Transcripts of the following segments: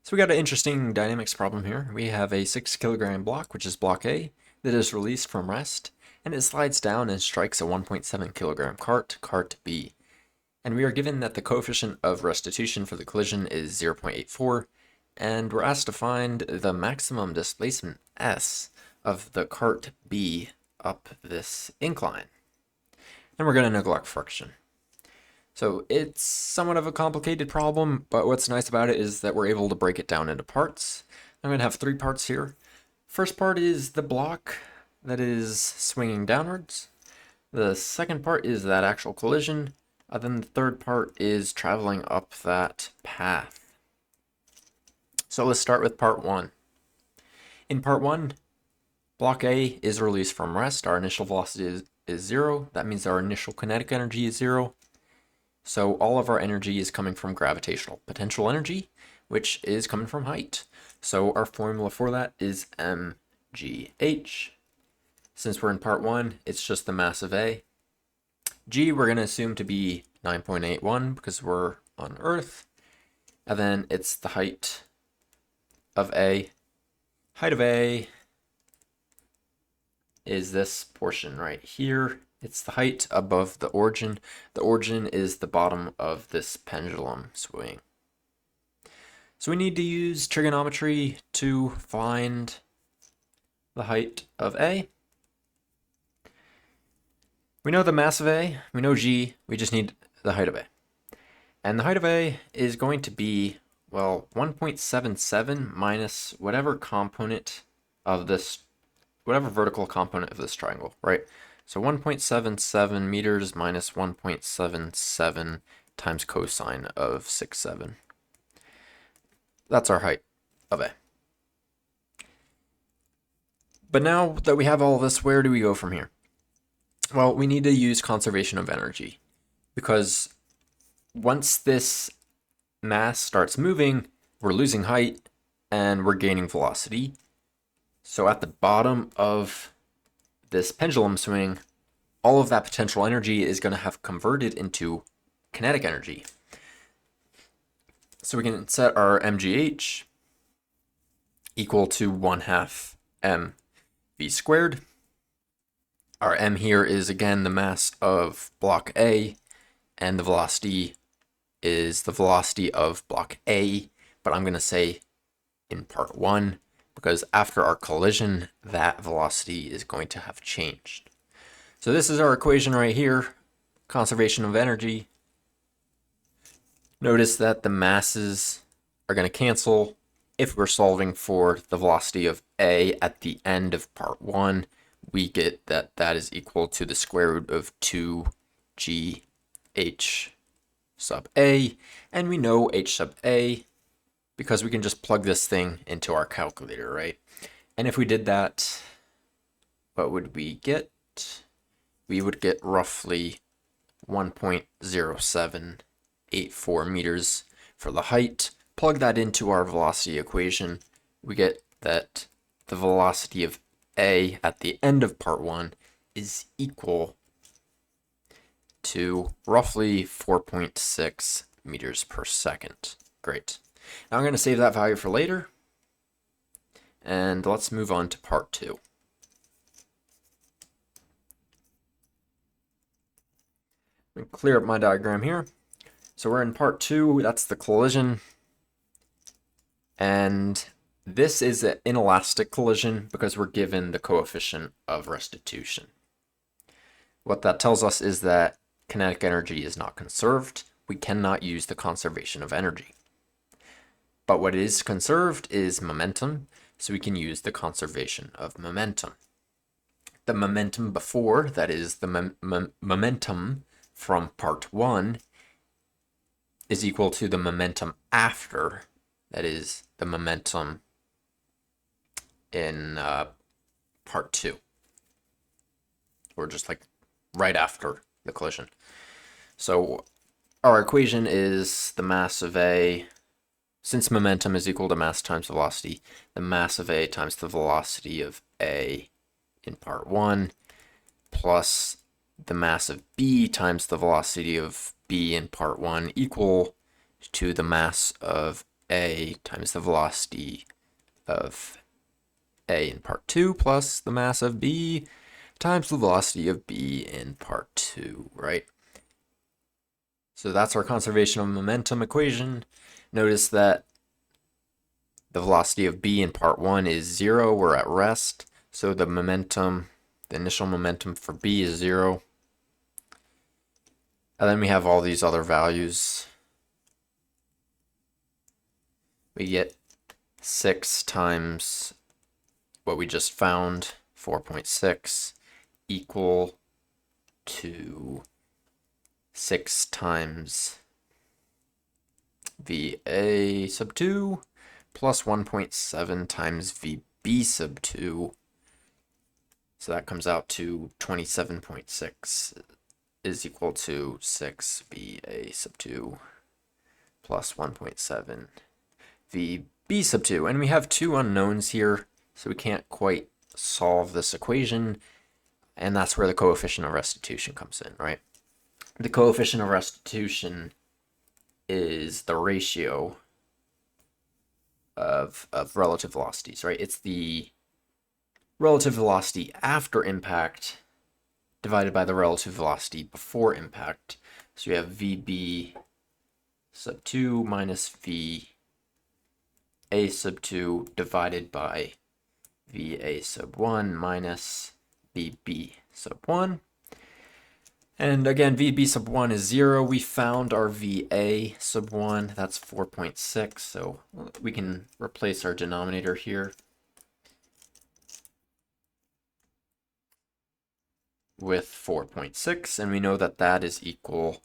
So we got an interesting dynamics problem here. We have a 6 kilogram block, which is block A, that is released from rest, and it slides down and strikes a 1.7 kilogram cart B. And we are given that the coefficient of restitution for the collision is 0.84, and we're asked to find the maximum displacement S of the cart B up this incline. And we're going to neglect friction. So it's somewhat of a complicated problem, but what's nice about it is that we're able to break it down into parts. I'm going to have 3 parts here. First part is the block that is swinging downwards. The second part is that actual collision. Then the third part is traveling up that path. So let's start with part 1. In part 1, block A is released from rest. Our initial velocity is 0. That means our initial kinetic energy is 0. So all of our energy is coming from gravitational potential energy, which is coming from height. So our formula for that is mgh. Since we're in part 1, it's just the mass of A. G we're going to assume to be 9.81 because we're on Earth. And then it's the height of A. Height of A is this portion right here. It's the height above the origin. The origin is the bottom of this pendulum swing. So we need to use trigonometry to find the height of A. We know the mass of A, we know G, we just need the height of A. And the height of A is going to be, well, 1.77 minus whatever component of this, whatever vertical component of this triangle, right? So 1.77 meters minus 1.77 times cosine of 6.7. That's our height of A. But now that we have all this, where do we go from here? Well, we need to use conservation of energy, because once this mass starts moving, we're losing height and we're gaining velocity. So at the bottom of this pendulum swing, all of that potential energy is going to have converted into kinetic energy. So we can set our mgh equal to 1/2 mv squared. Our m here is again the mass of block A, and the velocity is the velocity of block A, but I'm going to say in part 1, because after our collision, that velocity is going to have changed. So this is our equation right here, conservation of energy. Notice that the masses are going to cancel if we're solving for the velocity of A at the end of part 1. We get that that is equal to the square root of 2g h sub A, and we know h sub A because we can just plug this thing into our calculator, right? And if we did that, what would we get? We would get roughly 1.0784 meters for the height. Plug that into our velocity equation. We get that the velocity of A at the end of part 1 is equal to roughly 4.6 meters per second. Great. Now I'm going to save that value for later, and let's move on to part 2. Let me clear up my diagram here. So we're in part 2, that's the collision, and this is an inelastic collision because we're given the coefficient of restitution. What that tells us is that kinetic energy is not conserved. We cannot use the conservation of energy. But what is conserved is momentum, so we can use the conservation of momentum. The momentum before, that is the momentum from part 1, is equal to the momentum after, that is the momentum in part 2, or just like right after the collision. So our equation is the mass of A. Since momentum is equal to mass times velocity, the mass of A times the velocity of A in part 1 plus the mass of B times the velocity of B in part 1 equal to the mass of a times the velocity of a in part 2 plus the mass of b times the velocity of b in part 2, right? So that's our conservation of momentum equation. Notice that the velocity of b in part 1 is 0. We're at rest. So the momentum, the initial momentum for b is 0. And then we have all these other values. We get 6 times what we just found, 4.6, equal to 6 times VA sub 2 plus 1.7 times VB sub 2. So that comes out to 27.6 is equal to 6 VA sub 2 plus 1.7 VB sub 2. And we have two unknowns here, so we can't quite solve this equation. And that's where the coefficient of restitution comes in, right? The coefficient of restitution is the ratio of relative velocities, right? It's the relative velocity after impact divided by the relative velocity before impact. So you have VB sub 2 minus VA sub 2 divided by VA sub 1 minus VB sub 1. And again, VB sub 1 is 0. We found our VA sub 1. That's 4.6. So we can replace our denominator here with 4.6. And we know that that is equal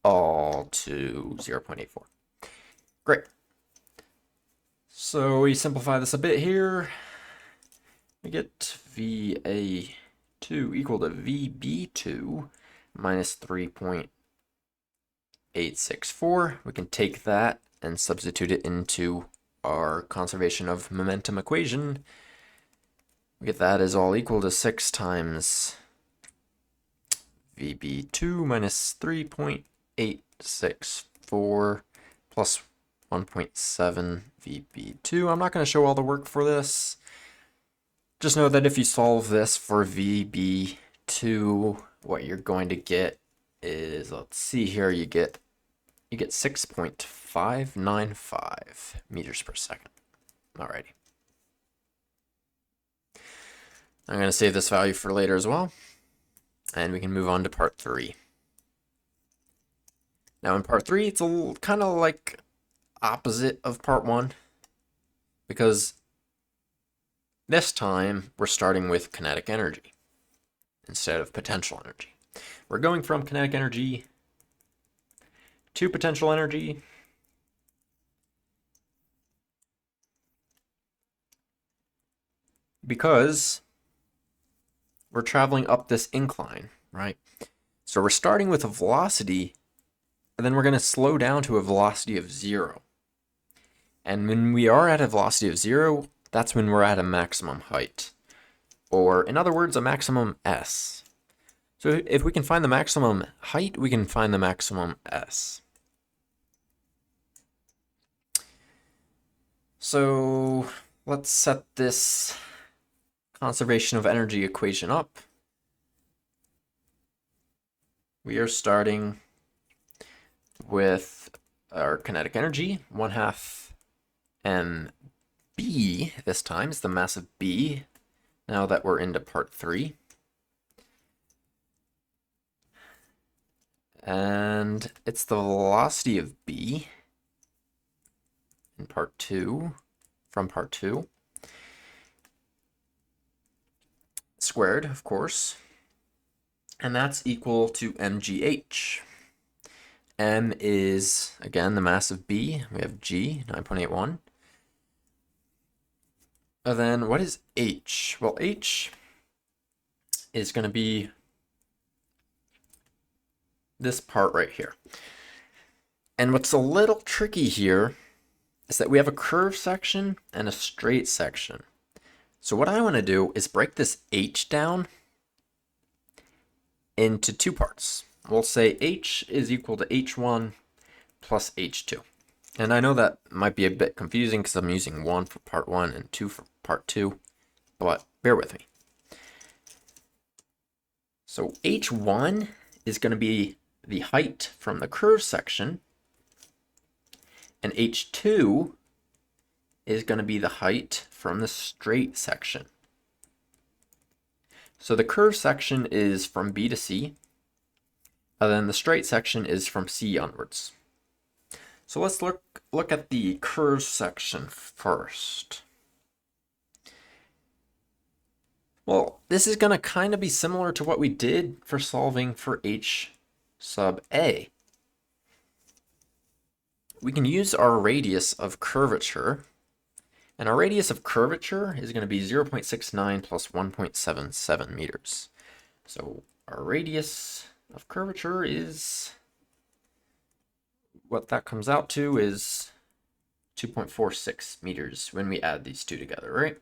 all to 0.84. Great. So we simplify this a bit here. We get VA2 equal to VB2 minus 3.864. We can take that and substitute it into our conservation of momentum equation. We get that is all equal to 6 times VB2 minus 3.864 plus 1.7 VB2. I'm not going to show all the work for this. Just know that if you solve this for VB2, what you're going to get is, let's see here, you get 6.595 meters per second. Alrighty. I'm going to save this value for later as well. And we can move on to part 3. Now in part 3, it's a kind of like opposite of part 1, because this time we're starting with kinetic energy instead of potential energy. We're going from kinetic energy to potential energy. Because we're traveling up this incline, right? So we're starting with a velocity, and then we're going to slow down to a velocity of 0. And when we are at a velocity of 0, that's when we're at a maximum height. Or, in other words, a maximum S. So if we can find the maximum height, we can find the maximum S. So let's set this conservation of energy equation up. We are starting with our kinetic energy, 1/2 mB this time is the mass of B, now that we're into part 3. And it's the velocity of B in part 2, from part 2. Squared, of course. And that's equal to mgh. M is, again, the mass of B. We have G, 9.81. And then what is H? Well, H is going to be this part right here. And what's a little tricky here is that we have a curved section and a straight section. So what I want to do is break this H down into 2 parts. We'll say H is equal to H1 plus H2. And I know that might be a bit confusing because I'm using 1 for part 1 and 2 for part 2, but bear with me. So h1 is going to be the height from the curve section, and h2 is going to be the height from the straight section. So the curve section is from B to C, and then the straight section is from C onwards. So let's look at the curve section first. Well, this is going to kind of be similar to what we did for solving for h sub a. We can use our radius of curvature, and our radius of curvature is going to be 0.69 plus 1.77 meters. So our radius of curvature is, what that comes out to is 2.46 meters when we add these two together, right?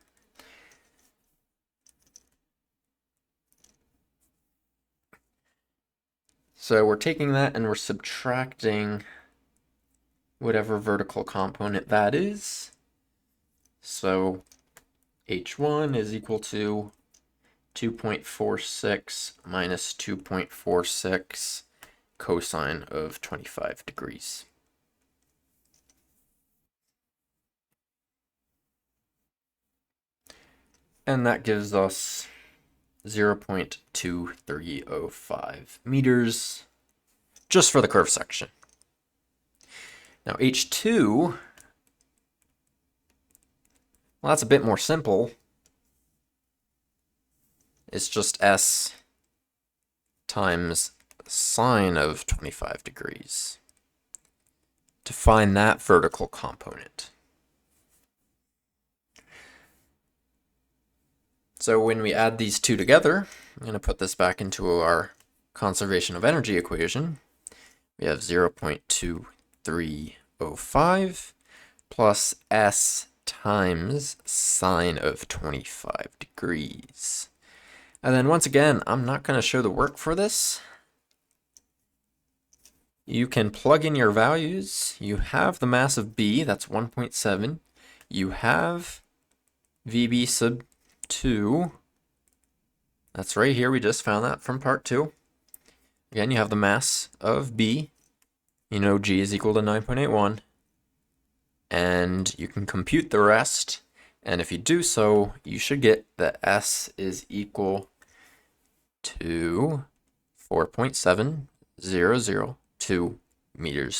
So we're taking that and we're subtracting whatever vertical component that is. So h1 is equal to 2.46 minus 2.46 cosine of 25 degrees. And that gives us 0.2305 meters just for the curve section. Now h2, well, that's a bit more simple. It's just s times sine of 25 degrees to find that vertical component. So when we add these two together, I'm going to put this back into our conservation of energy equation. We have 0.2305 plus s times sine of 25 degrees. And then once again, I'm not going to show the work for this. You can plug in your values. You have the mass of B, that's 1.7. You have VB sub 2. That's right here. We just found that from part 2. Again, you have the mass of B. You know G is equal to 9.81. And you can compute the rest. And if you do so, you should get that S is equal to 4.7002 meters